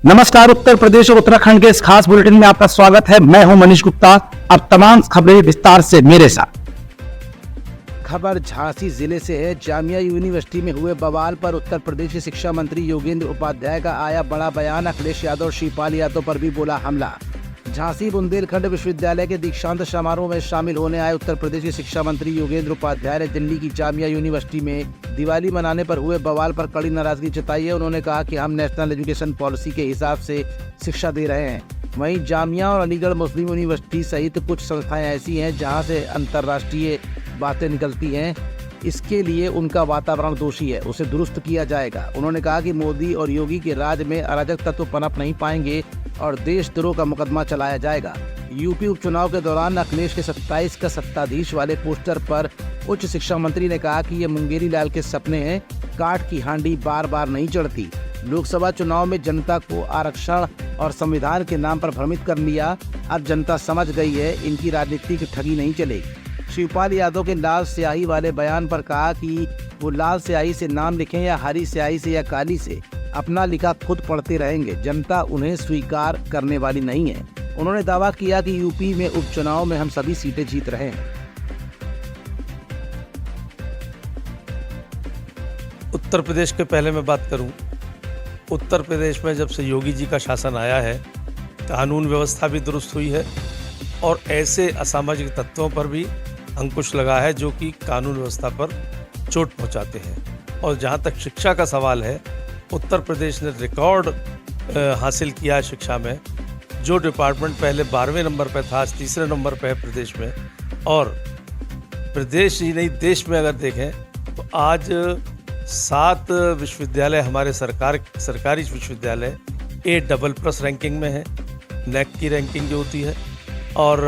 नमस्कार। उत्तर प्रदेश और उत्तराखंड के इस खास बुलेटिन में आपका स्वागत है। मैं हूं मनीष गुप्ता। अब तमाम खबरें विस्तार से मेरे साथ। खबर झांसी जिले से है। जामिया यूनिवर्सिटी में हुए बवाल पर उत्तर प्रदेश के शिक्षा मंत्री योगेंद्र उपाध्याय का आया बड़ा बयान। अखिलेश यादव और शिवपाल यादव पर भी बोला हमला। झांसी बुंदेलखंड विश्वविद्यालय के दीक्षांत समारोह में शामिल होने आए उत्तर प्रदेश के शिक्षा मंत्री योगेंद्र उपाध्याय ने दिल्ली की जामिया यूनिवर्सिटी में दिवाली मनाने पर हुए बवाल पर कड़ी नाराजगी जताई है। उन्होंने कहा कि हम नेशनल एजुकेशन पॉलिसी के हिसाब से शिक्षा दे रहे हैं। वहीं जामिया और अलीगढ़ मुस्लिम यूनिवर्सिटी सहित कुछ संस्थाएं ऐसी हैं जहां से अंतर्राष्ट्रीय बातें निकलती हैं। इसके लिए उनका वातावरण दोषी है, उसे दुरुस्त किया जाएगा। उन्होंने कहा कि मोदी और योगी के राज में अराजक तत्व पनप नहीं पाएंगे और देशद्रोह का मुकदमा चलाया जाएगा। यूपी उपचुनाव के दौरान अखिलेश के 27 का सत्ताधीश वाले पोस्टर पर उच्च शिक्षा मंत्री ने कहा कि ये मुंगेरी लाल के सपने हैं। काठ की हांडी बार बार नहीं चढ़ती। लोकसभा चुनाव में जनता को आरक्षण और संविधान के नाम पर भ्रमित कर लिया। अब जनता समझ गई है, इनकी राजनीति की ठगी नहीं चलेगी। शिवपाल यादव के लाल स्याही वाले बयान पर कहा कि वो लाल स्याही से नाम लिखें या हरी स्याही से या काली से, अपना लिखा खुद पढ़ते रहेंगे। जनता उन्हें स्वीकार करने वाली नहीं है। उन्होंने दावा किया कि यूपी में उपचुनाव में हम सभी सीटें जीत रहे हैं। उत्तर प्रदेश के पहले मैं बात करूं। उत्तर प्रदेश में जब से योगी जी का शासन आया है, कानून व्यवस्था भी दुरुस्त हुई है और ऐसे असामाजिक तत्वों पर भी अंकुश लगा है जो कि कानून व्यवस्था पर चोट पहुंचाते हैं। और जहां तक शिक्षा का सवाल है, उत्तर प्रदेश ने रिकॉर्ड हासिल किया है शिक्षा में। जो डिपार्टमेंट पहले 12वें नंबर पर था, आज 3रे नंबर पर है प्रदेश में। और प्रदेश ही नहीं, देश में अगर देखें तो आज 7 विश्वविद्यालय हमारे सरकारी विश्वविद्यालय A++ रैंकिंग में है, नेक की रैंकिंग जो होती है, और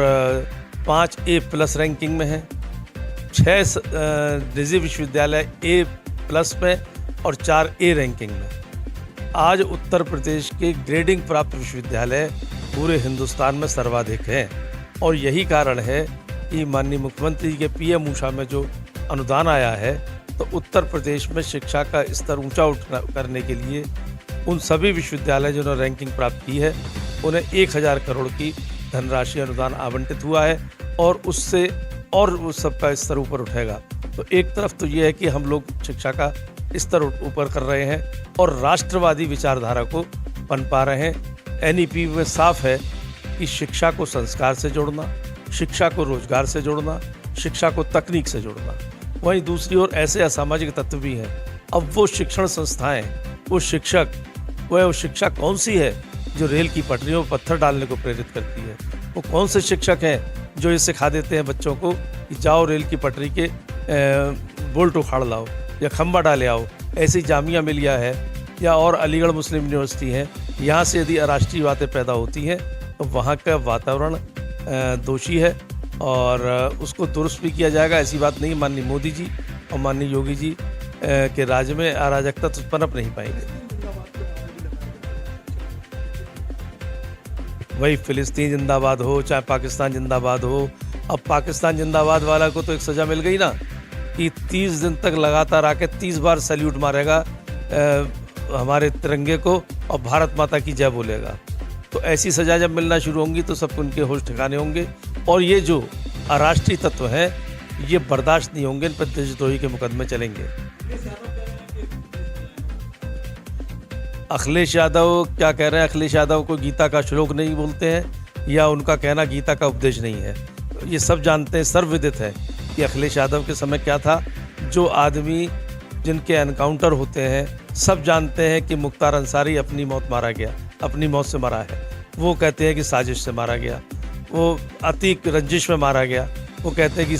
5 A+ रैंकिंग में है। 6 निजी विश्वविद्यालय A+ में और 4 A रैंकिंग में। आज उत्तर प्रदेश के ग्रेडिंग प्राप्त विश्वविद्यालय पूरे हिंदुस्तान में सर्वाधिक हैं। और यही कारण है कि माननीय मुख्यमंत्री के PM ऊषा में जो अनुदान आया है, तो उत्तर प्रदेश में शिक्षा का स्तर ऊंचा करने के लिए उन सभी विश्वविद्यालय जिन्होंने रैंकिंग प्राप्त की है, उन्हें 1000 करोड़ की धनराशि अनुदान आवंटित हुआ है और उससे और उस सबका स्तर ऊपर उठेगा। तो एक तरफ तो ये है कि हम लोग शिक्षा का स्तर ऊपर कर रहे हैं और राष्ट्रवादी विचारधारा को पनपा रहे हैं। NEP में साफ है कि शिक्षा को संस्कार से जोड़ना, शिक्षा को रोजगार से जोड़ना, शिक्षा को तकनीक से जोड़ना। वहीं दूसरी ओर ऐसे असामाजिक तत्व भी हैं। अब वो शिक्षण संस्थाएं, वो शिक्षा कौन सी है जो रेल की पटरियों पर पत्थर डालने को प्रेरित करती है? वो कौन से शिक्षक हैं जो ये सिखा देते हैं बच्चों को कि जाओ रेल की पटरी के बोल्ट उखाड़ लाओ या खंबा डाले आओ? ऐसी जामिया मिलिया है या और अलीगढ़ मुस्लिम यूनिवर्सिटी है, यहाँ से यदि अराष्ट्रीय बातें पैदा होती हैं तो वहाँ का वातावरण दोषी है और उसको दुरुस्त भी किया जाएगा। ऐसी बात नहीं, माननीय मोदी जी और माननीय योगी जी के राज्य में अराजकता तो पनप नहीं पाएंगे। वही फिलिस्तीन जिंदाबाद हो, चाहे पाकिस्तान जिंदाबाद हो। अब पाकिस्तान जिंदाबाद वाला को तो एक सज़ा मिल गई ना कि 30 दिन तक लगातार आके 30 बार सैल्यूट मारेगा हमारे तिरंगे को और भारत माता की जय बोलेगा। तो ऐसी सज़ा जब मिलना शुरू होंगी तो सब उनके होश ठिकाने होंगे और ये जो अराष्ट्रीय तत्व हैं ये बर्दाश्त नहीं होंगे, इन पर देशद्रोही के मुकदमे चलेंगे। अखिलेश यादव क्या कह रहे हैं? अखिलेश यादव को गीता का श्लोक नहीं बोलते हैं या उनका कहना गीता का उपदेश नहीं है। ये सब जानते हैं, सर्वविदित है कि अखिलेश यादव के समय क्या था। जो आदमी जिनके एनकाउंटर होते हैं सब जानते हैं कि मुख्तार अंसारी अपनी मौत से मरा है। वो कहते हैं कि साजिश से मारा गया। वो अतीक रंजिश में मारा गया। वो कहते हैं कि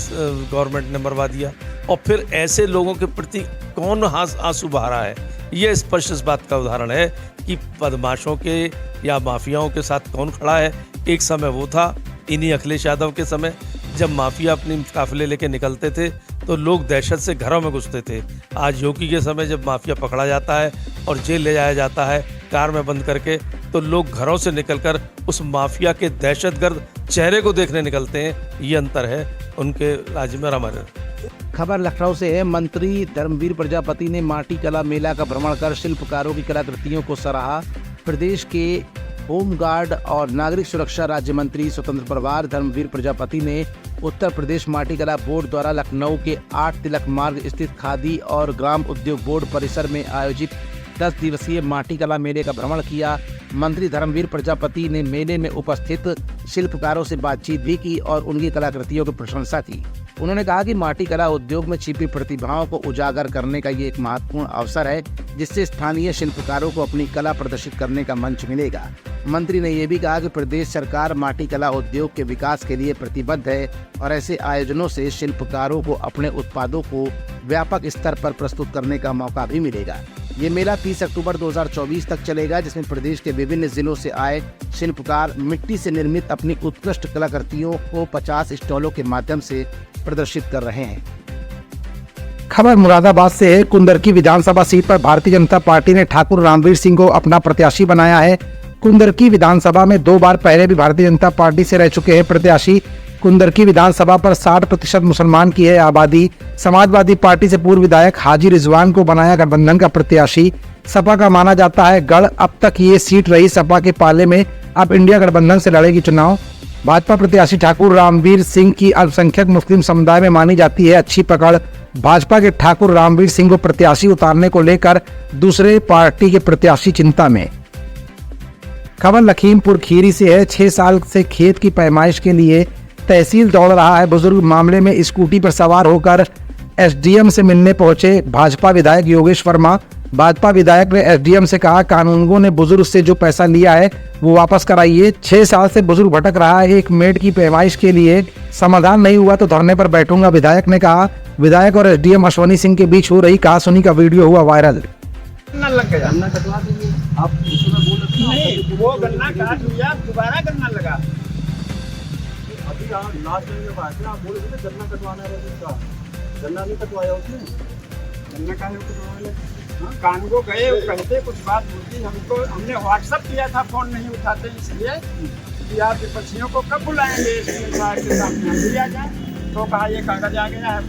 गवर्नमेंट ने मरवा दिया। और फिर ऐसे लोगों के प्रति कौन आंसू बहा रहा है? ये स्पष्ट इस बात का उदाहरण है कि बदमाशों के या माफियाओं के साथ कौन खड़ा है। एक समय वो था, इन्हीं अखिलेश यादव के समय, जब माफिया अपनी काफिले लेके निकलते थे तो लोग दहशत से घरों में घुसते थे। आज योगी के समय जब माफिया पकड़ा जाता है और जेल ले जाया जाता है कार में बंद करके, तो लोग घरों से निकलकर उस माफिया के दहशतगर्द चेहरे को देखने निकलते हैं। ये अंतर है उनके राज्य में और हमारे। खबर लखनऊ से है। मंत्री धर्मवीर प्रजापति ने माटी कला मेला का भ्रमण कर शिल्पकारों की कलाकृतियों को सराहा। प्रदेश के होमगार्ड और नागरिक सुरक्षा राज्य मंत्री स्वतंत्र प्रभार धर्मवीर प्रजापति ने उत्तर प्रदेश माटी कला बोर्ड द्वारा लखनऊ के 8 तिलक मार्ग स्थित खादी और ग्राम उद्योग बोर्ड परिसर में आयोजित 10 दिवसीय माटी कला मेले का भ्रमण किया। मंत्री धर्मवीर प्रजापति ने मेले में उपस्थित शिल्पकारों से बातचीत भी की और उनकी कलाकृतियों की प्रशंसा की। उन्होंने कहा कि माटी कला उद्योग में छिपी प्रतिभाओं को उजागर करने का ये एक महत्वपूर्ण अवसर है, जिससे स्थानीय शिल्पकारों को अपनी कला प्रदर्शित करने का मंच मिलेगा। मंत्री ने यह भी कहा कि प्रदेश सरकार माटी कला उद्योग के विकास के लिए प्रतिबद्ध है और ऐसे आयोजनों से शिल्पकारों को अपने उत्पादों को व्यापक स्तर पर प्रस्तुत करने का मौका भी मिलेगा। ये मेला 30 अक्टूबर 2024 तक चलेगा, जिसमें प्रदेश के विभिन्न जिलों से आए शिल्पकार मिट्टी से निर्मित अपनी उत्कृष्ट कलाकृतियों को 50 स्टॉलों के माध्यम से प्रदर्शित कर रहे हैं। खबर मुरादाबाद से है। कुंदरकी विधानसभा सीट पर भारतीय जनता पार्टी ने ठाकुर रामवीर सिंह को अपना प्रत्याशी बनाया है। कुंदरकी विधानसभा में 2 बार पहले भी भारतीय जनता पार्टी से रह चुके हैं प्रत्याशी। कुंदरकी विधानसभा पर 60% मुसलमान की है आबादी। समाजवादी पार्टी से पूर्व विधायक हाजी रिजवान को बनाया गठबंधन का प्रत्याशी। सपा का माना जाता है गढ़ अब तक ये सीट रही सपा के पाले में, अब इंडिया गठबंधन से लड़ेगी चुनाव। भाजपा प्रत्याशी ठाकुर रामवीर सिंह की अल्पसंख्यक मुस्लिम समुदाय में मानी जाती है अच्छी पकड़। भाजपा के ठाकुर रामवीर सिंह को प्रत्याशी उतारने को लेकर दूसरे पार्टी के प्रत्याशी चिंता में। खबर लखीमपुर खीरी से है। 6 साल से खेत की पैमाइश के लिए तहसील दौड़ रहा है बुजुर्ग। मामले में स्कूटी पर सवार होकर एसडीएम से मिलने पहुंचे भाजपा विधायक योगेश वर्मा। भाजपा विधायक ने एसडीएम से कहा कानूनगो ने बुजुर्ग से जो पैसा लिया है वो वापस कराइए। 6 साल से बुजुर्ग भटक रहा है, एक मेड की पैमाइश के लिए समाधान नहीं हुआ तो धरने पर बैठूंगा, विधायक ने कहा। विधायक और एसडीएम अश्वनी सिंह के बीच हो रही कहासुनी का वीडियो हुआ वायरल। लग गया गन्ना कटवा देंगे आप उसमें बोल रहे नहीं वो गन्ना काट लिया दोबारा गन्ना लगा अभी लास्ट टाइम में बात है आप बोल रहे थे गन्ना कटवाना है उसका गन्ना नहीं कटवाया उसने गन्ना काहे कटवाया कानगो गए वो कहते कुछ बात बोलती हमको हमने व्हाट्सएप किया था फोन नहीं उठाते इसलिए कि आप विपक्षियों को कब बुलाएंगे के सामने दिया जाए तो कहा ये कागज आ गया है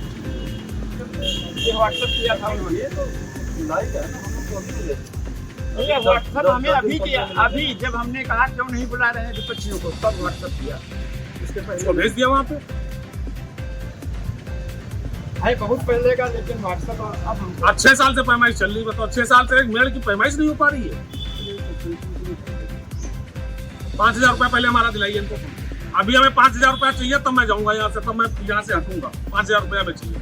ये व्हाट्सएप किया था उन्होंने तो लाइक है ना व्हाट्सएप हमें अभी किया अभी जब हमने कहा क्यों नहीं बुला रहे हैं विपक्षियों को तब व्हाट्सएप किया इसके पहले भेज दिया वहाँ पे भाई बहुत पहले का लेकिन व्हाट्सएप अब हम 6 साल से पैमाइश चल रही है तो 6 साल से एक मेड़ की पैमाइश नहीं हो पा रही है 5,000 रुपया पहले हमारा दिलाइए इनको अभी हमें 5,000 रुपया चाहिए तब मैं जाऊंगा यहाँ से तब मैं यहाँ से हटूंगा 5,000 रुपया में चाहिए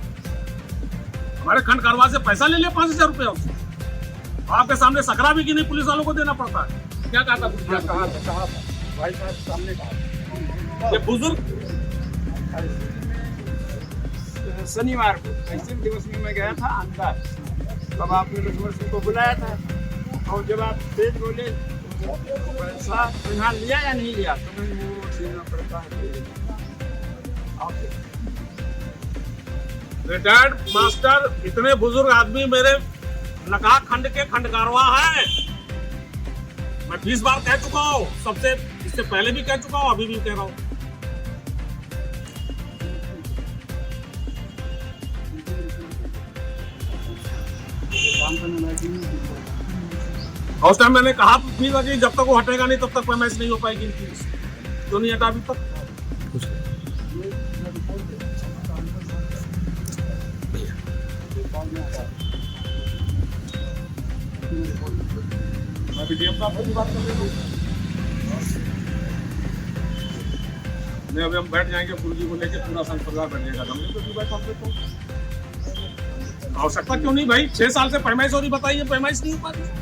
हमारे खंड कारवा से पैसा ले लिया 5,000 रुपया उससे आपके सामने सकरा भी कि नहीं पुलिस वालों को देना पड़ता है क्या कहा था भाई साहब सामने कहा ये बुजुर्ग शनिवार को तहसील दिवस में मैं गया था अंदर तब आपने रघुवर सिंह को बुलाया था और जब आप तेज बोले पैसा यहाँ लिया या नहीं लिया तो मैं वो देना पड़ता है रिटायर्ड मास्टर इतने बुजुर्ग आदमी मेरे नकाह खंड के खंडकारवा है मैं 20 बार कह चुका हूँ सबसे इससे पहले भी कह चुका हूँ अभी भी कह रहा हूँ उस टाइम मैंने कहा भी था कि जब तक वो हटेगा नहीं तब तक पैमाइश नहीं हो पाएगी इनकी क्यों नहीं हटा अभी तक मैं डीएम साहब से बात कर रही हूँ नहीं अभी हम बैठ जाएंगे गुरु जी को लेके पूरा संघ परिवार बैठ जाएगा हमने तो बैठा तो आवश्यकता क्यों नहीं भाई 6 साल से पैमाइश हो रही बताइए पैमाइश नहीं हो पा रही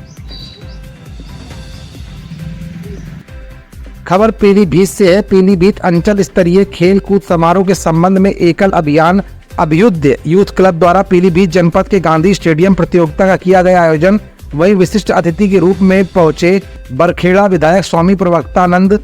खबर पीलीभीत से है। पीलीभीत अंचल स्तरीय खेल कूद समारोह के संबंध में एकल अभियान अभ्युदय यूथ क्लब द्वारा पीलीभीत जनपद के गांधी स्टेडियम प्रतियोगिता का किया गया आयोजन। वहीं विशिष्ट अतिथि के रूप में पहुंचे बरखेड़ा विधायक स्वामी प्रवक्तानंद।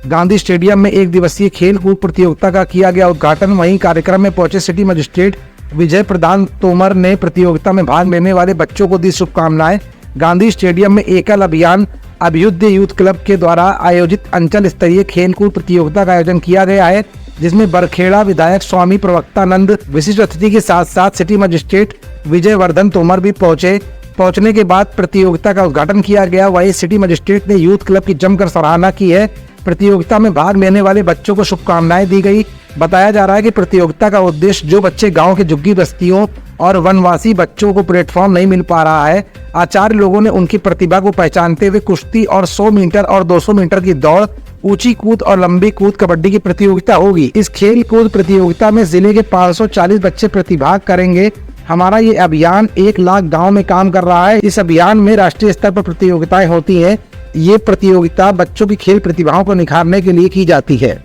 गांधी स्टेडियम में 1 दिवसीय खेल कूद प्रतियोगिता का किया गया उद्घाटन। वहीं कार्यक्रम में पहुंचे सिटी मजिस्ट्रेट विजय प्रदान तोमर ने प्रतियोगिता में भाग लेने वाले बच्चों को दी शुभकामनाएं। गांधी स्टेडियम में एकल अभियान अभ्युदय यूथ क्लब के द्वारा आयोजित अंचल स्तरीय खेलकूद प्रतियोगिता का आयोजन किया गया है, जिसमें बरखेड़ा विधायक स्वामी प्रवक्तानंद विशिष्ट अतिथि के साथ साथ सिटी मजिस्ट्रेट विजय वर्धन तोमर भी पहुंचे। पहुंचने के बाद प्रतियोगिता का उद्घाटन किया गया। वहीं सिटी मजिस्ट्रेट ने यूथ क्लब की जमकर सराहना की है। प्रतियोगिता में भाग लेने वाले बच्चों को शुभकामनाएं दी गई। बताया जा रहा है कि प्रतियोगिता का उद्देश्य जो बच्चे गांव के झुग्गी बस्तियों और वनवासी बच्चों को प्लेटफॉर्म नहीं मिल पा रहा है, आचार्य लोगों ने उनकी प्रतिभा को पहचानते हुए कुश्ती और 100 मीटर और 200 मीटर की दौड़, ऊंची कूद और लंबी कूद, कबड्डी की प्रतियोगिता होगी। इस खेल कूद प्रतियोगिता में जिले के 540 बच्चे प्रतिभाग करेंगे। हमारा ये अभियान 1 लाख गांव में काम कर रहा है। इस अभियान में राष्ट्रीय स्तर पर प्रतियोगिताएं होती हैं। ये प्रतियोगिता बच्चों की खेल प्रतिभाओं को निखारने के लिए की जाती है।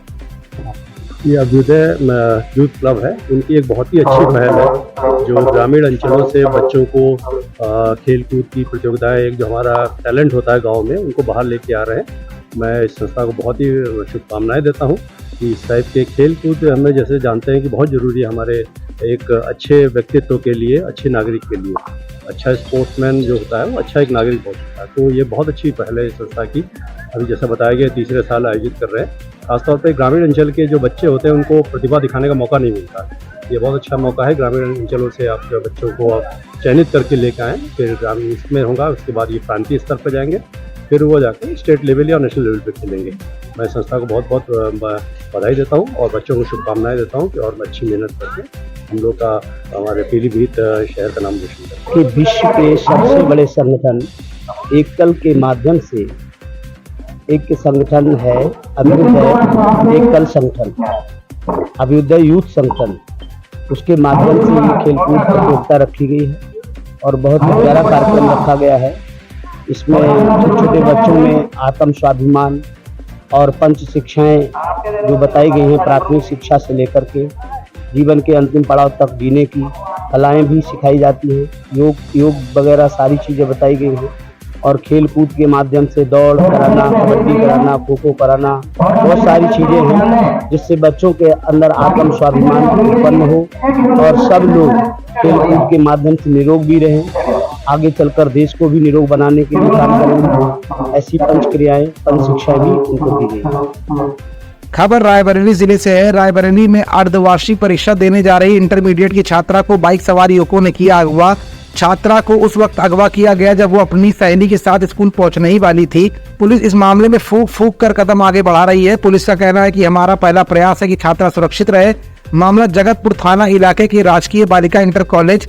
ये अभ्युदय यूथ क्लब है, उनकी एक बहुत ही अच्छी पहल है जो ग्रामीण अंचलों से बच्चों को खेल कूद की प्रतियोगिताएं, एक जो हमारा टैलेंट होता है गांव में, उनको बाहर लेके आ रहे हैं। मैं इस संस्था को बहुत ही शुभकामनाएं देता हूं कि इस टाइप के खेल कूद हमें जैसे जानते हैं कि बहुत ज़रूरी है हमारे एक अच्छे व्यक्तित्व के लिए, अच्छे नागरिक के लिए। अच्छा स्पोर्ट्समैन जो होता है वो अच्छा एक नागरिक हो सकता है। तो ये बहुत अच्छी पहल है इस संस्था की। अभी जैसा बताया गया 3रे साल आयोजित कर रहे हैं। खासतौर पे ग्रामीण अंचल के जो बच्चे होते हैं उनको प्रतिभा दिखाने का मौका नहीं मिलता। ये बहुत अच्छा मौका है। ग्रामीण अंचलों से आप जो बच्चों को चयनित करके लेकर आएँ, फिर ग्रामीण इसमें होगा, उसके बाद ये प्रांतीय स्तर पर जाएंगे, फिर वो जाकर स्टेट लेवल या नेशनल लेवल पे खेलेंगे। मैं संस्था को बहुत बहुत बधाई देता हूँ और बच्चों को शुभकामनाएं देता हूँ कि और अच्छी मेहनत करके हम लोग का, हमारे पीलीभीत शहर का नाम रोशन करें। कि विश्व के सबसे बड़े संगठन एकल के माध्यम से, एक संगठन है अभ्युदय एकल संगठन, अभ्युदय यूथ संगठन, उसके माध्यम से ये खेलकूद प्रतियोगिता रखी गई है और बहुत प्यारा कार्यक्रम रखा गया है। इसमें छोटे छोटे बच्चों में आत्म स्वाभिमान और पंच शिक्षाएं जो बताई गई हैं, प्राथमिक शिक्षा से लेकर के जीवन के अंतिम पड़ाव तक जीने की कलाएं भी सिखाई जाती हैं। योग वगैरह सारी चीज़ें बताई गई हैं और खेल कूद के माध्यम से दौड़ कराना, कबड्डी कराना, खो खो कराना, बहुत सारी चीज़ें हैं जिससे बच्चों के अंदर आत्म स्वाभिमान उत्पन्न हो और सब लोग खेल कूद के माध्यम से निरोग भी रहें, आगे चलकर देश को भी निरोग बनाने के लिए काम करेंगे। ऐसी पंच क्रियाएं, पंच शिक्षाएं भी उनको दी गई। खबर रायबरेली जिले से है। रायबरेली में अर्धवार्षिक परीक्षा देने जा रही इंटरमीडिएट की छात्रा को बाइक सवार युवकों ने किया अगवा। छात्रा को उस वक्त अगवा किया गया जब वो अपनी सहेली के साथ स्कूल पहुंचने ही वाली थी। पुलिस इस मामले में फूंक फूंक कर कदम आगे बढ़ा रही है। पुलिस का कहना है कि हमारा पहला प्रयास है कि छात्रा सुरक्षित रहे। मामला जगतपुर थाना इलाके के राजकीय बालिका इंटर कॉलेज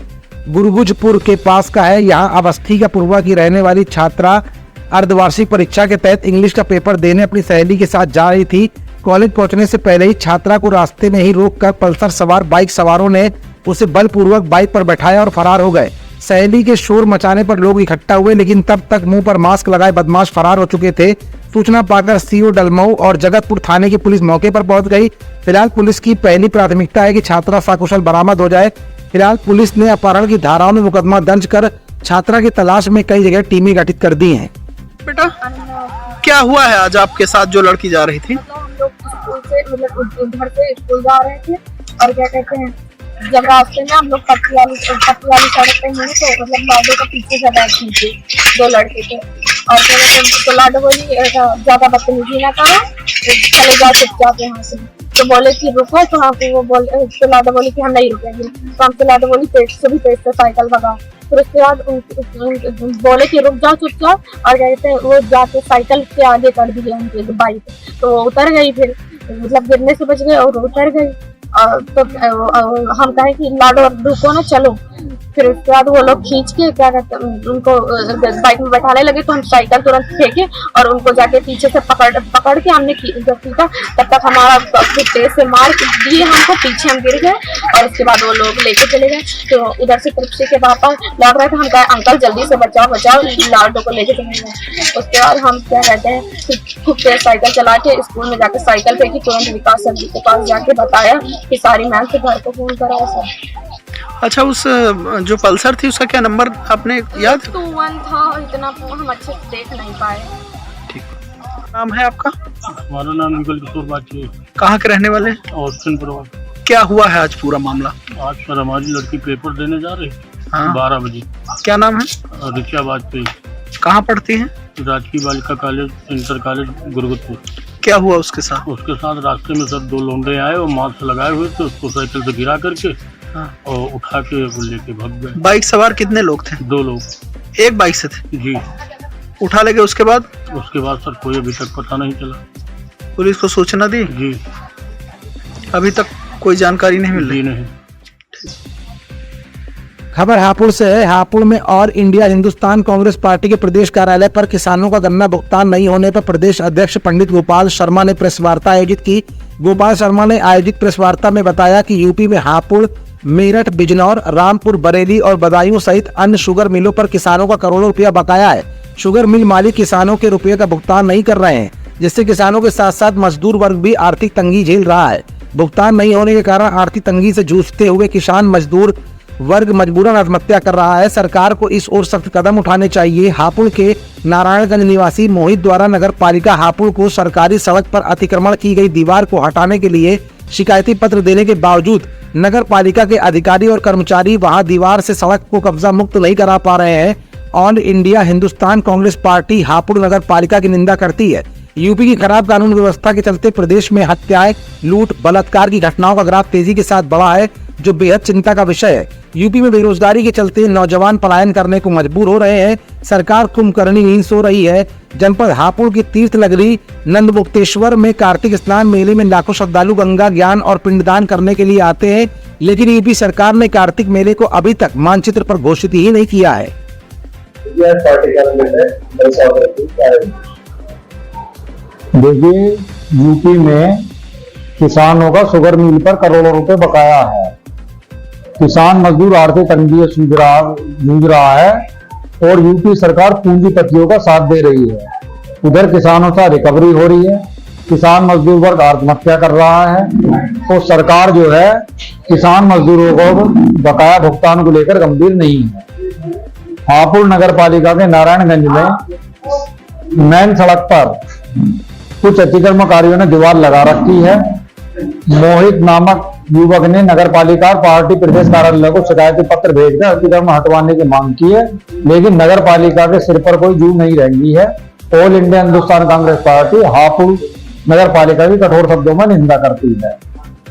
गुरगुजपुर के पास का है। यहाँ अवस्थी का पूर्वा की रहने वाली छात्रा अर्धवार्षिक परीक्षा के तहत इंग्लिश का पेपर देने अपनी सहेली के साथ जा रही थी। कॉलेज पहुंचने से पहले ही छात्रा को रास्ते में ही रोककर पल्सर सवार बाइक सवारों ने उसे बलपूर्वक बाइक पर बैठाया और फरार हो गए। सहेली के शोर मचाने पर लोग इकट्ठा हुए, लेकिन तब तक मुंह पर मास्क लगाए बदमाश फरार हो चुके थे। सूचना पाकर सीओ डलमऊ और जगतपुर थाने की पुलिस मौके पर पहुंच गई। फिलहाल पुलिस की पहली प्राथमिकता है कि छात्रा सकुशल बरामद हो जाए। फिलहाल पुलिस ने अपहरण की धाराओं में मुकदमा दर्ज कर छात्रा की तलाश में कई जगह टीमें गठित कर दी हैं। बेटा क्या हुआ है आज आपके साथ जो लड़की जा रही थी? हम लोग स्कूल से मतलब घर से स्कूल जा रहे थे और क्या कहते हैं, जब रास्ते में हम लोग पट्टी वाली सड़क पे हैं तो मतलब लाडो का पीछे से बैठी थी 2 लड़के थे और क्या कहते हैं, तो लाडो बोली ज्यादा बदतमीजी ना करो, चले जाओ चुपचाप यहाँ से। तो बोले कि रुको, तो हाँ वो बोले, तो लाडो बोली कि हम नहीं रुकेंगे। तो हमसे लाडो बोली तेज से साइकिल भगाओ। फिर उसके बाद बोले कि रुक जाओ चुपचाप और कहते हैं वो जाके साइकिल के आगे कर दिए उनकी बाइक, तो वो उतर गई। फिर मतलब गिरने से बच गए और उतर गई। तो हम कहे कि लाडो रुको ना, चलो। फिर उसके बाद वो लोग खींच के क्या कहते हैं उनको बाइक में बैठाने लगे, तो हम साइकिल तुरंत फेंके और उनको जाके पीछे से पकड़ के हमने खींचा। तब तक हमारा तेज से मार दिए हमको, पीछे हम गिर गए और उसके बाद वो लोग लेके चले गए। तो उधर से कृषि के वापस लौट रहे थे, हम कहे अंकल जल्दी से बचाओ लाडो को लेके चले गए। उसके बाद हम क्या कहते हैं खूब तेज साइकिल चला के स्कूल में जाके साइकिल फेंकी, तुरंत विकास सर जी के पास जाके बताया कि सारी मैम से घर को फोन करा सर। अच्छा, उस जो पल्सर थी उसका क्या नंबर आपने याद? 21 था, इतना हम अच्छे से देख नहीं पाए। ठीक, नाम है आपका? हमारा नाम निकल किशोर बाची है। कहाँ के रहने वाले? और क्या हुआ है आज पूरा मामला? आज सर हमारी लड़की पेपर देने जा रही, हाँ। 12 बजे। क्या नाम है? रिचा बाजपेयी। कहाँ पढ़ती है? राजकीय बालिका कॉलेज इंटर कॉलेज गुरगुजपुर। क्या हुआ उसके साथ? उसके साथ रास्ते में सर 2 लौंडे आए और मास्क लगाए हुए थे, उसको साइकिल से गिरा करके हाँ। और उठा के वो लेके भाग गए। बाइक सवार कितने लोग थे? 2 लोग। एक बाइक से थे? जी। उठा ले गए उसके बाद? उसके बाद सर कोई अभी तक पता नहीं चला। पुलिस को सूचना दी? जी। अभी तक कोई जानकारी नहीं मिल रही? नहीं। खबर हापुड़ से है। हापुड़ में और इंडिया हिंदुस्तान कांग्रेस पार्टी के प्रदेश कार्यालय पर किसानों का गन्ना भुगतान नहीं होने पर प्रदेश अध्यक्ष पंडित गोपाल शर्मा ने प्रेस वार्ता आयोजित की। गोपाल शर्मा ने आयोजित प्रेस वार्ता में बताया कि यूपी में हापुड़, मेरठ, बिजनौर, रामपुर, बरेली और बदायूं सहित अन्य शुगर मिलों पर किसानों का करोड़ों रुपया बकाया है। शुगर मिल मालिक किसानों के रुपये का भुगतान नहीं कर रहे हैं, जिससे किसानों के साथ साथ मजदूर वर्ग भी आर्थिक तंगी झेल रहा है। भुगतान नहीं होने के कारण आर्थिक तंगी से जूझते हुए किसान मजदूर वर्ग मजबूरन आत्महत्या कर रहा है। सरकार को इस ओर सख्त कदम उठाने चाहिए। हापुड़ के नारायणगंज निवासी मोहित द्वारा नगर पालिका हापुड़ को सरकारी सड़क पर अतिक्रमण की गई दीवार को हटाने के लिए शिकायती पत्र देने के बावजूद नगर पालिका के अधिकारी और कर्मचारी वहां दीवार से सड़क को कब्जा मुक्त नहीं करा पा रहे हैं। All India Hindustan Congress party Hapur नगर पालिका की निंदा करती है। यूपी की खराब कानून व्यवस्था के चलते प्रदेश में हत्याएं, लूट, बलात्कार की घटनाओं का ग्राफ तेजी के साथ बढ़ा है, जो बेहद चिंता का विषय है। यूपी में बेरोजगारी के चलते नौजवान पलायन करने को मजबूर हो रहे हैं। सरकार कुंभकर्णी नींद सो रही है। जनपद हापुड़ की तीर्थ नगरी नंदमुक्तेश्वर में कार्तिक स्नान मेले में लाखों श्रद्धालु गंगा ज्ञान और पिंडदान करने के लिए आते हैं, लेकिन यूपी सरकार ने कार्तिक मेले को अभी तक मानचित्र पर घोषित ही नहीं किया है। देखिए, यूपी में किसानों का शुगर मिल पर करोड़ों रुपए बकाया है। किसान मजदूर आर्थिक तंगी से जूझ रहा है और यूपी सरकार पूंजीपतियों का साथ दे रही है। उधर किसानों से रिकवरी हो रही है, किसान मजदूर वर्ग आत्महत्या कर रहा है। तो सरकार जो है किसान मजदूरों को बकाया भुगतान को लेकर गंभीर नहीं है। हापुड़ नगर पालिका के नारायणगंज में मेन सड़क पर कुछ अतिक्रमणकारियों ने दीवार लगा रखी है। मोहित नामक युवक ने नगर पालिका पार्टी प्रदेश कार्यालय को शिकायती पत्र भेजकर अतिक्रमण हटवाने की मांग की है, लेकिन नगर पालिका के सिर पर कोई जू नहीं रही है। All India Hindustan Congress party Hapur नगर पालिका की कठोर शब्दों में निंदा करती है।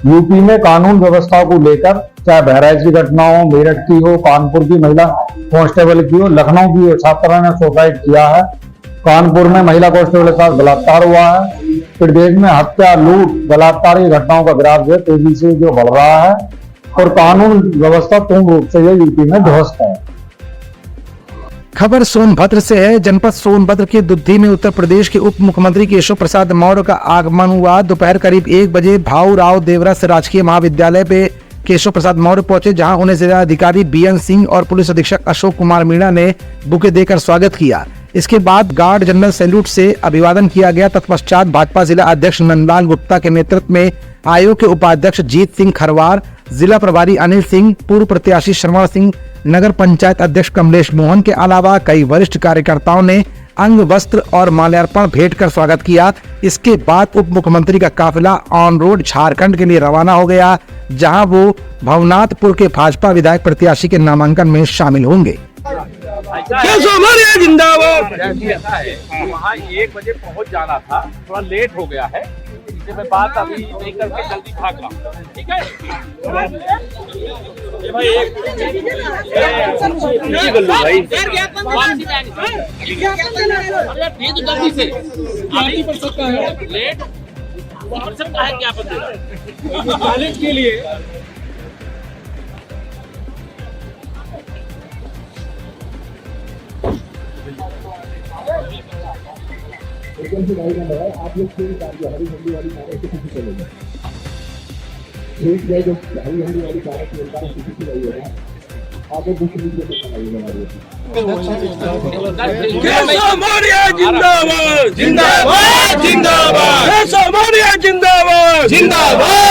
यूपी में कानून व्यवस्था को लेकर चाहे बहराइच की घटना हो, मेरठ की हो, कानपुर की महिला कांस्टेबल की हो, लखनऊ की हो, छात्रा ने सुसाइड किया है। कानपुर में महिला कांस्टेबल के साथ बलात्कार हुआ है। प्रदेश में हत्या, लूट, बलात्कार की घटनाओं का ग्राफ जो तेजी से जो बढ़ रहा है और कानून व्यवस्था पूर्ण रूप से यूपी में ध्वस्त है। खबर सोनभद्र से है। जनपद सोनभद्र के दुद्धी में उत्तर प्रदेश के उप मुख्यमंत्री केशव प्रसाद मौर्य का आगमन हुआ। दोपहर करीब 1 बजे भाऊ राव देवरस राजकीय महाविद्यालय पे केशव प्रसाद मौर्य पहुंचे, जहां उन्हें जिला अधिकारी बीएन सिंह और पुलिस अधीक्षक अशोक कुमार मीणा ने बुके देकर स्वागत किया। इसके बाद गार्ड जनरल सैल्यूट से अभिवादन किया गया। तत्पश्चात भाजपा जिला अध्यक्ष नंदलाल गुप्ता के नेतृत्व में आयोग के उपाध्यक्ष जीत सिंह खरवार, जिला प्रभारी अनिल सिंह, पूर्व प्रत्याशी श्रवण सिंह, नगर पंचायत अध्यक्ष कमलेश मोहन के अलावा कई वरिष्ठ कार्यकर्ताओं ने अंग वस्त्र और माल्यार्पण भेंट कर स्वागत किया। इसके बाद उप मुख्यमंत्री का काफिला ऑन रोड झारखंड के लिए रवाना हो गया, जहां वो भवनाथपुर के भाजपा विधायक प्रत्याशी के नामांकन में शामिल होंगे। वहाँ 1 बजे पहुँच जाना था, थोड़ा लेट हो गया है, इसलिए मैं बात अभी नहीं करके जल्दी भाग रहा हूँ। ठीक है ये भाई जल्दी से लेट हो सकता है क्या पता कॉलेज के लिए आप लोग हरी झंडी वाली कारें से किसी चले गए, जो हरी झंडी वाली कारें किसी से नहीं होगा, आप लोग दूसरी जिंदाबाद जिंदाबाद जिंदाबाद, जिंदाबाद जिंदाबाद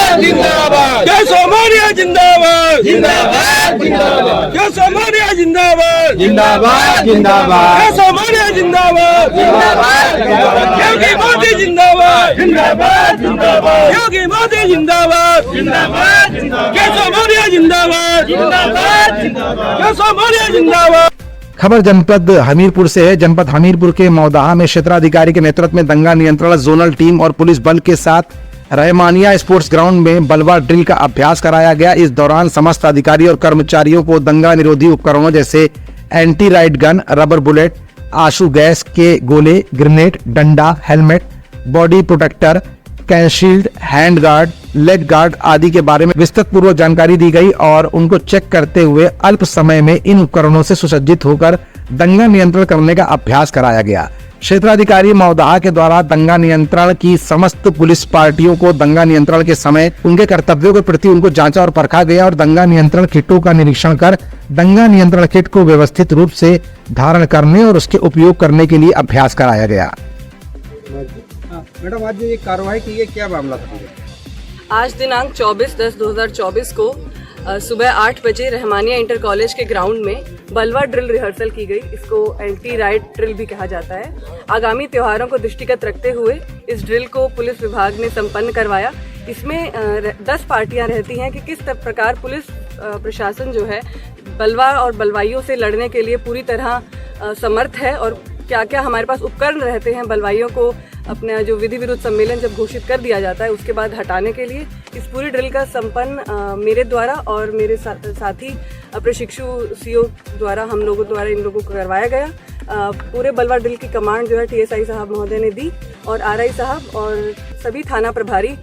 जिंदाबाद, जिंदाबाद जिंदाबाद, जिंदाबाद जिंदाबाद, जिंदाबाद जिंदाबाद, योगी मोदी जिंदाबाद, जिंदाबाद जिंदाबाद, योगी मोदी जिंदाबाद, जिंदाबाद जिंदाबाद, जिंदाबाद जिंदाबाद। खबर जनपद हमीरपुर से है। जनपद हमीरपुर के मौदाहा में क्षेत्राधिकारी के नेतृत्व में दंगा नियंत्रण जोनल टीम और पुलिस बल के साथ रहमानिया स्पोर्ट्स ग्राउंड में बलवा ड्रिल का अभ्यास कराया गया। इस दौरान समस्त अधिकारी और कर्मचारियों को दंगा निरोधी उपकरणों जैसे anti riot gun, rubber bullet, आंसू गैस के गोले, ग्रेनेड, डंडा, helmet, body protector, cane shield, hand guard, leg guard आदि के बारे में विस्तृत पूर्वक जानकारी दी गई और उनको चेक करते हुए अल्प समय में इन उपकरणों से सुसज्जित होकर दंगा नियंत्रण करने का अभ्यास कराया गया। क्षेत्राधिकारी महोदया के द्वारा दंगा नियंत्रण की समस्त पुलिस पार्टियों को दंगा नियंत्रण के समय उनके कर्तव्यों के प्रति उनको जांचा और परखा गया और दंगा नियंत्रण किटों का निरीक्षण कर दंगा नियंत्रण किट को व्यवस्थित रूप से धारण करने और उसके उपयोग करने के लिए अभ्यास कराया गया। मैडम, आज ये कार्रवाई की है, क्या मामला था? आज दिनांक 24/10/2024 को सुबह 8 बजे रहमानिया इंटर कॉलेज के ग्राउंड में बलवा ड्रिल रिहर्सल की गई। इसको एंटी राइट ड्रिल भी कहा जाता है। आगामी त्योहारों को दृष्टिगत रखते हुए इस ड्रिल को पुलिस विभाग ने संपन्न करवाया। इसमें 10 पार्टियां रहती हैं कि किस प्रकार पुलिस प्रशासन जो है बलवा और बलवाइयों से लड़ने के लिए पूरी तरह समर्थ है और क्या क्या हमारे पास उपकरण रहते हैं बलवाइयों को अपना जो विधि विरुद्ध सम्मेलन जब घोषित कर दिया जाता है उसके बाद हटाने के लिए। इस पूरी ड्रिल का संपन्न मेरे द्वारा और मेरे साथी प्रशिक्षु सीओ द्वारा हम लोगों द्वारा इन लोगों को करवाया गया। पूरे बलवा ड्रिल की कमांड जो है TSI साहब महोदय ने दी और RI साहब और सभी थाना प्रभारी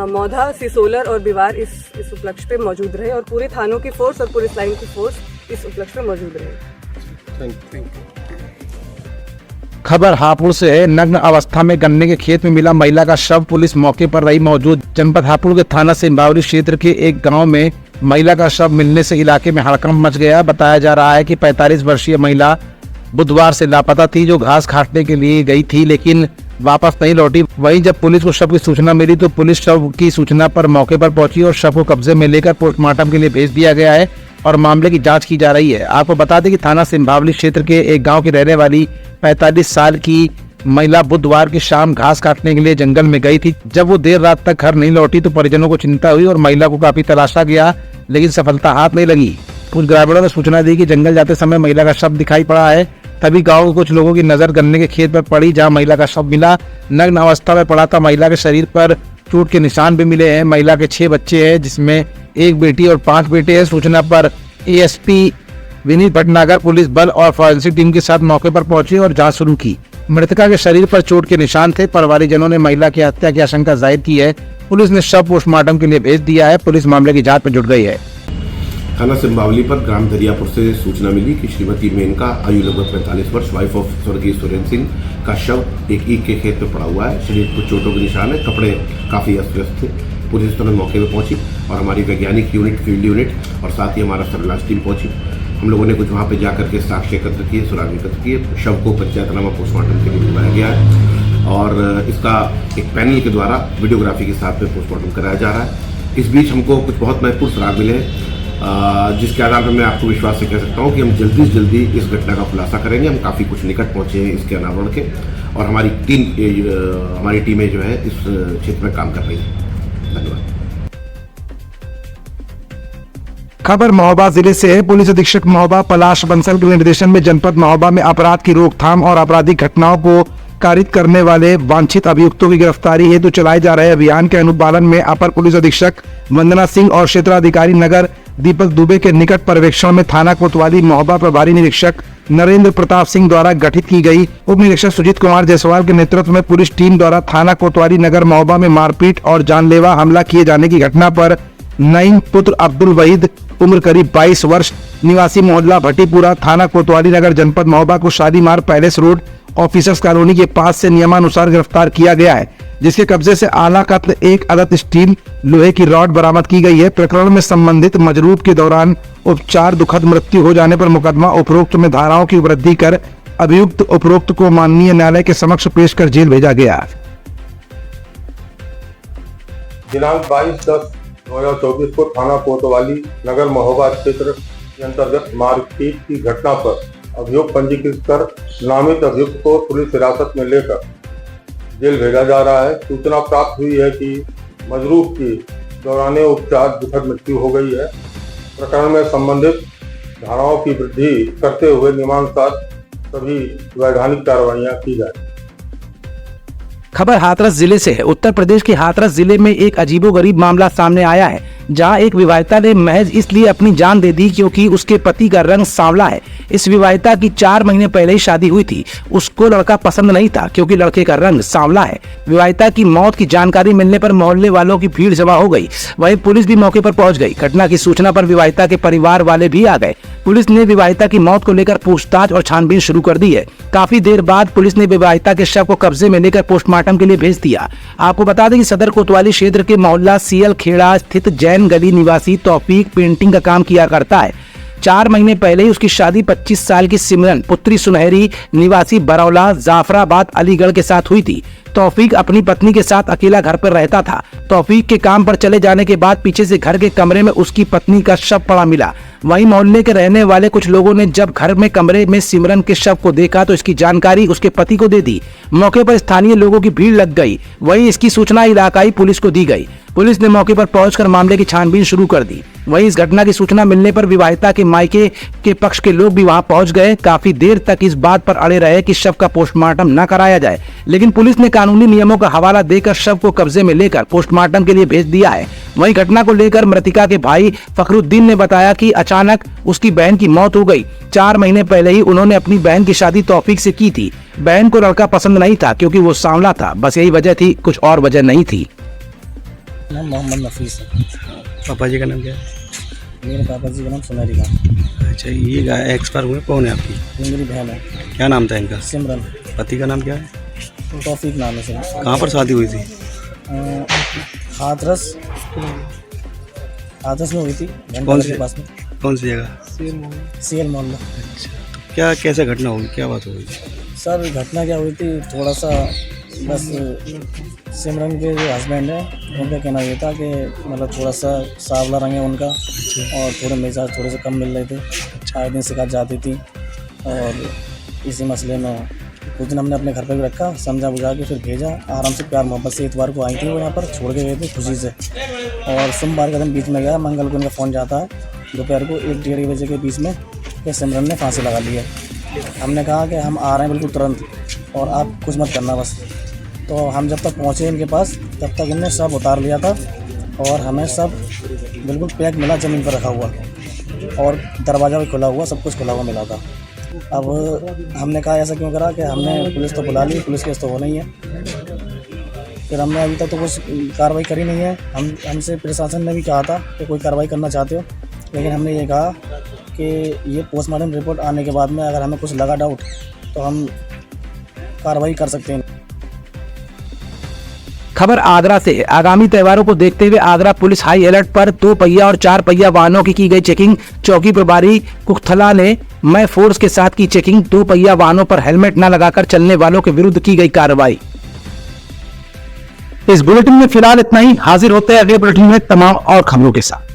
मौधा, सिसोलर और बिवार इस उपलक्ष्य पे मौजूद रहे और पूरे थानों की फोर्स और पुलिस लाइन की फोर्स इस उपलक्ष्य में मौजूद रहे। Thank you. खबर हापुड़ से है। नग्न अवस्था में गन्ने के खेत में मिला महिला का शव, पुलिस मौके पर रही मौजूद। जनपद हापुड़ के थाना सिंबावली क्षेत्र के एक गांव में महिला का शव मिलने से इलाके में हड़कंप मच गया। बताया जा रहा है कि 45 वर्षीय महिला बुधवार से लापता थी, जो घास काटने के लिए गई थी लेकिन वापस नहीं लौटी। वहीं जब पुलिस को शव की सूचना मिली तो पुलिस शव की सूचना पर मौके पर पहुंची और शव को कब्जे में लेकर पोस्टमार्टम के लिए भेज दिया गया है और मामले की जांच की जा रही है। आपको बता दें कि थाना सिंबावली क्षेत्र के एक गांव की रहने वाली 45 साल की महिला बुधवार की शाम घास काटने के लिए जंगल में गई थी। जब वो देर रात तक घर नहीं लौटी तो परिजनों को चिंता हुई और महिला को काफी तलाशा गया लेकिन सफलता हाथ नहीं लगी। कुछ ग्रामीणों ने सूचना दी कि जंगल जाते समय महिला का शव दिखाई पड़ा है। तभी गांव के कुछ लोगों की नजर गन्ने के खेत पर पड़ी जहां महिला का शव मिला। नग्न अवस्था में पड़ा था। महिला के शरीर पर चोट के निशान भी मिले हैं। महिला के 6 बच्चे हैं जिसमें एक बेटी और 5 बेटे हैं। सूचना पर ASP विनीत भटनागर पुलिस बल और फॉरेंसिक टीम के साथ मौके पर पहुंची और जांच शुरू की। मृतका के शरीर पर चोट के निशान थे। परिवारजनों ने महिला की हत्या की आशंका जाहिर की है। पुलिस ने शव पोस्टमार्टम के लिए भेज दिया है। पुलिस मामले की जांच में जुट गई है। थाना सिंबावली पर ग्राम दरियापुर से सूचना मिली कि श्रीमती मेनका, आयु लगभग 45 वर्ष, वाइफ ऑफ स्वर्गीय सुरेंद्र सिंह का शव एक ईख के खेत में पड़ा हुआ है। शरीर पर चोटों के निशान है। कपड़े काफी अस्त व्यस्त थे। पुलिस तुरंत मौके पर पहुंची और हमारी वैज्ञानिक यूनिट, फील्ड यूनिट और साथ ही हमारा सर्विलांस टीम पहुंची। हम लोगों ने कुछ वहाँ पे जाकर के साक्ष्य एकत्र किए, सुराग एकत्र किए। शव को पंचायतनामा पोस्टमार्टम के लिए बुलाया गया है और इसका एक पैनल के द्वारा वीडियोग्राफी के साथ में पोस्टमार्टम कराया जा रहा है। इस बीच हमको कुछ बहुत महत्वपूर्ण सुराग मिले हैं जिसके आधार पर मैं आपको विश्वास से कह सकता हूँ कि हम जल्दी से जल्दी इस घटना का खुलासा करेंगे। हम काफ़ी कुछ निकट पहुँचे हैं इसके अनावरण के और हमारी टीमें जो है इस क्षेत्र में काम कर रही हैं। धन्यवाद। खबर महोबा जिले से है। पुलिस अधीक्षक महोबा पलाश बंसल के निर्देशन में जनपद महोबा में अपराध की रोकथाम और आपराधिक घटनाओं को कारित करने वाले वांछित अभियुक्तों की गिरफ्तारी हेतु चलाए जा रहे अभियान के अनुपालन में अपर पुलिस अधीक्षक वंदना सिंह और क्षेत्राधिकारी नगर दीपक दुबे के निकट पर्यवेक्षण में थाना कोतवाली महोबा प्रभारी निरीक्षक नरेंद्र प्रताप सिंह द्वारा गठित की गई उप निरीक्षक सुजीत कुमार जायसवाल के नेतृत्व में पुलिस टीम द्वारा थाना कोतवाली नगर महोबा में मारपीट और जानलेवा हमला किए जाने की घटना पर नईम पुत्र अब्दुल वहीद उम्र करीब 22 वर्ष निवासी मोहल्ला भट्टीपुरा थाना कोतवाली नगर जनपद महोबा को Shalimar palace road officers colony के पास से नियमानुसार गिरफ्तार किया गया है, जिसके कब्जे से आला कत्ल एक अदद स्टील लोहे की रॉड बरामद की गई है। प्रकरण में संबंधित मजरूब के दौरान उपचार दुखद मृत्यु हो जाने पर मुकदमा उपरोक्त में धाराओं की वृद्धि कर अभियुक्त उपरोक्त को माननीय न्यायालय के समक्ष पेश कर जेल भेजा गया। दिनांक 22/10/2024 को थाना कोतवाली नगर महोबा क्षेत्र के अंतर्गत मारपीट की घटना पर अभियोग पंजीकृत कर नामित अभियुक्त को पुलिस हिरासत में लेकर जेल भेजा जा रहा है। सूचना प्राप्त हुई है कि मजरूब की दौरान उपचार दुखद मृत्यु हो गई है। प्रकरण में संबंधित धाराओं की वृद्धि करते हुए नियमानुसार सभी वैधानिक कार्रवाइयां की जाए। खबर हाथरस जिले से है। उत्तर प्रदेश के हाथरस जिले में एक अजीबोगरीब मामला सामने आया है, जहां एक विवाहिता ने महज इसलिए अपनी जान दे दी क्योंकि उसके पति का रंग सांवला है। इस विवाहिता की 4 महीने पहले ही शादी हुई थी। उसको लड़का पसंद नहीं था क्योंकि लड़के का रंग सांवला है। विवाहिता की मौत की जानकारी मिलने पर मोहल्ले वालों की भीड़ जमा हो गई। वहीं पुलिस भी मौके पर पहुंच गई। घटना की सूचना पर विवाहिता के परिवार वाले भी आ गए। पुलिस ने विवाहिता की मौत को लेकर पूछताछ और छानबीन शुरू कर दी है। काफी देर बाद पुलिस ने विवाहिता के शव को कब्जे में लेकर पोस्टमार्टम के लिए भेज दिया। आपको बता दें कि सदर कोतवाली क्षेत्र के मोहल्ला सीएल खेड़ा स्थित जैन गली निवासी तौफीक पेंटिंग का काम किया करता है। 4 महीने पहले ही उसकी शादी 25 साल की सिमरन पुत्री सुनहरी निवासी बरौला जाफराबाद अलीगढ़ के साथ हुई थी। तौफीक अपनी पत्नी के साथ अकेला घर पर रहता था। तौफीक के काम पर चले जाने के बाद पीछे से घर के कमरे में उसकी पत्नी का शव पड़ा मिला। वहीं मोहल्ले के रहने वाले कुछ लोगों ने जब घर में कमरे में सिमरन के शव को देखा तो इसकी जानकारी उसके पति को दे दी। मौके पर स्थानीय लोगों की भीड़ लग गई। वहीं इसकी सूचना इलाकाई पुलिस को दी गई। पुलिस ने मौके पर पहुंचकर मामले की छानबीन शुरू कर दी। वहीं इस घटना की सूचना मिलने पर विवाहिता के मायके के पक्ष के लोग भी वहां पहुंच गए। काफी देर तक इस बात पर अड़े रहे कि शव का पोस्टमार्टम न कराया जाए, लेकिन पुलिस ने कानूनी नियमों का हवाला देकर शव को कब्जे में लेकर पोस्टमार्टम के लिए भेज दिया है। वहीं घटना को लेकर मृतका के भाई फखरुद्दीन ने बताया कि अचानक उसकी बहन की मौत हो गई। 4 महीने पहले ही उन्होंने अपनी बहन की शादी तौफीक से की थी। बहन को लड़का पसंद नहीं था क्योंकि वो सांवला था, बस यही वजह थी, कुछ और वजह नहीं थी। नाम मोहम्मद नफीस है। पापा जी का नाम क्या है? मेरे पापा जी का नाम सुनहरी खान। अच्छा, ये गाय एक्सपायर हुए कौन है आपकी? ये मेरी बहन है। क्या नाम था इनका? सिमरन। पति का नाम क्या है? तौफीक नाम है सर। कहाँ पर शादी हुई थी? हाथरस में हुई थी। कौन सी के पास में? कौन सी जगह? सीएल मोहल्ला। अच्छा, तो क्या कैसे घटना हुई, क्या बात हुई? सर घटना क्या हुई थी, थोड़ा सा बस सिमरन के जो हस्बैंड है उनका कहना ये था कि मतलब थोड़ा सा सांवला रंग है उनका और थोड़े मिजाज थोड़े से कम मिल रहे थे। 4 दिन शिकायत जाती थी और इसी मसले में कुछ दिन हमने अपने घर पर भी रखा, समझा बुझा के फिर भेजा आराम से प्यार मोहब्बत से। इतवार को आई थी वो यहाँ पर, छोड़ के गए थे खुशी से। और सोमवार का दिन बीच में गया, मंगल को उनका फ़ोन जाता है दोपहर को 1-1:30 बजे के बीच में कि सिमरन ने फांसी लगा ली है। हमने कहा कि हम आ रहे हैं बिल्कुल तुरंत और आप कुछ मत करना बस। तो हम जब तक पहुँचे इनके पास तब तक इनने सब उतार लिया था और हमें सब बिल्कुल पैक मिला, ज़मीन पर रखा हुआ और दरवाज़ा भी खुला हुआ, सब कुछ खुला हुआ मिला था। अब हमने कहा ऐसा क्यों करा कि हमने पुलिस तो बुला ली, पुलिस केस तो हो नहीं है। फिर हमने अभी तक तो कुछ कार्रवाई करी नहीं है। हमसे प्रशासन ने भी कहा था कि कोई कार्रवाई करना चाहते हो, लेकिन हमने ये कहा कि ये पोस्टमार्टम रिपोर्ट आने के बाद में अगर हमें कुछ लगा डाउट तो हम कार्रवाई कर सकते हैं। खबर आगरा से है। आगामी त्योहारों को देखते हुए आगरा पुलिस हाई अलर्ट पर 2 पहिया और 4 पहिया वाहनों की गई चेकिंग। चौकी प्रभारी कुख्थला ने मैं फोर्स के साथ की चेकिंग। 2 पहिया वाहनों पर हेलमेट न लगाकर चलने वालों के विरुद्ध की गई कार्रवाई। इस बुलेटिन में फिलहाल इतना ही। हाजिर होते हैं अगले बुलेटिन में तमाम और खबरों के साथ।